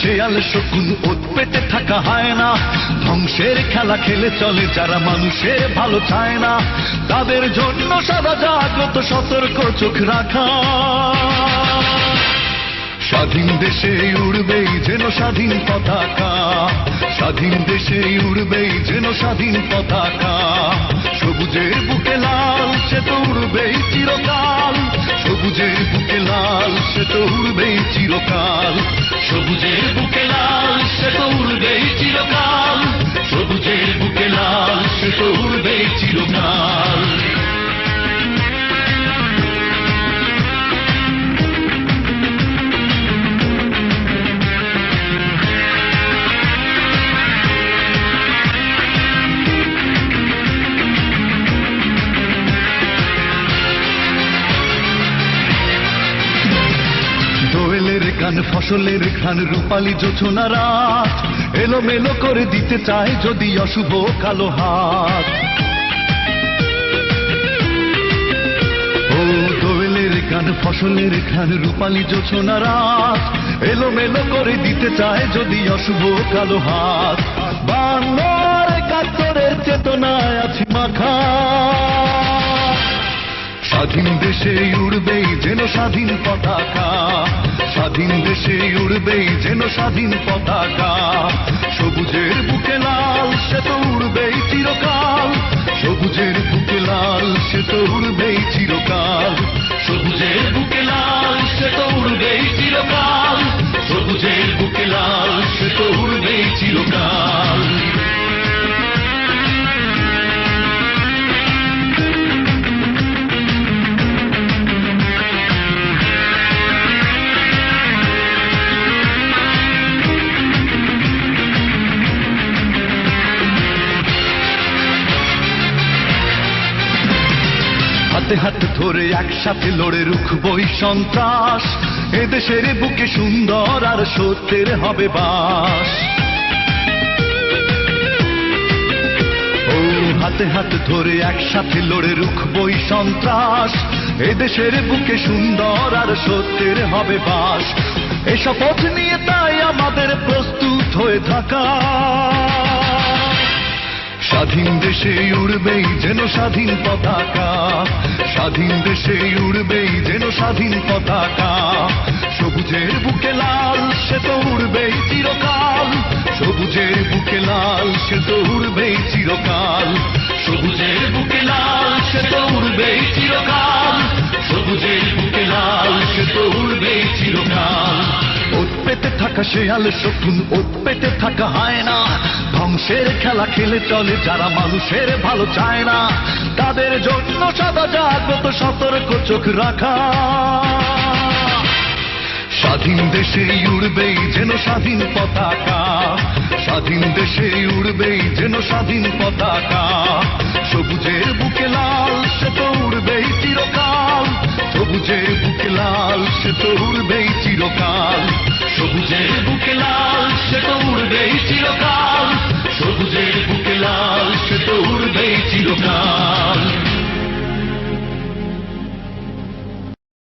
শেয়াল শকুন ওত পেতে থাকা হয় না, ধ্বংসের খেলা খেলে চলে যারা মানুষের ভালো চায় না, তাদের জন্য সদা জাগ্রত সতর্ক চোখ রাখা। স্বাধীন দেশে উড়বেই যেন স্বাধীন পতাকা, স্বাধীন দেশে উড়বেই যেন স্বাধীন পতাকা, সবুজের বুকে লাল সে তো উড়বেই চিরকাল, সবুজের বুকে লাল সে তো উড়বেই চিরকাল, সবুজের বুকে লাল সে তো উড়বেই চিরকাল, সবুজের বুকে লাল সে তো উড়বেই চিরকাল। দোয়েলের গান ফসলের ঘ্রাণ রূপালী জোছনা রাত, এলোমেলো করে দিতে চায় যদি অশুভ কালো হাত। ও দোয়েলের গান ফসলের ঘ্রাণ রূপালী জোছনা রাত, এলোমেলো করে দিতে চায় যদি অশুভ কালো হাত। বাংলার একাত্তরের চেতনায় আছি মাখা, স্বাধীন দেশে উড়বেই যেন স্বাধীন পতাকা, স্বাধীন দেশে উড়বেই যেন স্বাধীন পতাকা, সবুজের বুকে লাল সে তো উড়বেই চিরকাল, সবুজের বুকে লাল সে তো উড়বেই চিরকাল, সবুজের বুকে লাল সে তো উড়বেই চিরকাল, সবুজের বুকে লাল সে তো উড়বেই চিরকাল। হাতে হাত ধরে একসাথে লড়ে রুখবই সন্ত্রাস, এদেশের বুকে সুন্দর আর সত্যের হবে বাস। ও হাতে হাত ধরে একসাথে লড়ে রুখবই সন্ত্রাস, এদেশের বুকে সুন্দর আর সত্যের হবে বাস। এ শপথ নিয়ে তাই আমাদের প্রস্তুত হয়ে থাকা, স্বাধীন দেশে উড়বেই যেন স্বাধীন পতাকা, স্বাধীন দেশে উড়বেই যেন স্বাধীন পতাকা, সবুজের বুকে লাল সে তো উড়বেই চিরকাল, সবুজের বুকে লাল সে তো উড়বেই চিরকাল, সবুজের বুকে লাল সে তো উড়বেই চিরকাল, সবুজের বুকে লাল সে তো উড়বেই চিরকাল। ওত পেতে থাকা শেয়াল শকুন ওত পেতে থাকা হয় না, ধ্বংসের খেলা খেলে চলে যারা মানুষের ভালো চায় না, তাদের জন্য সদা জাগ্রত সতর্ক চোখ রাখা। স্বাধীন দেশে উড়বেই যেন স্বাধীন পতাকা, স্বাধীন দেশে উড়বেই যেন স্বাধীন পতাকা, সবুজের বুকে লাল সে তো উড়বেই চিরকাল, সবুজের বুকে লাল সে তো উড়বেই চিরকাল, সবুজের বুকে লাল সে তো উড়বেই চিরকাল, সবুজের বুকে লাল সে তো উড়বেই চিরকাল।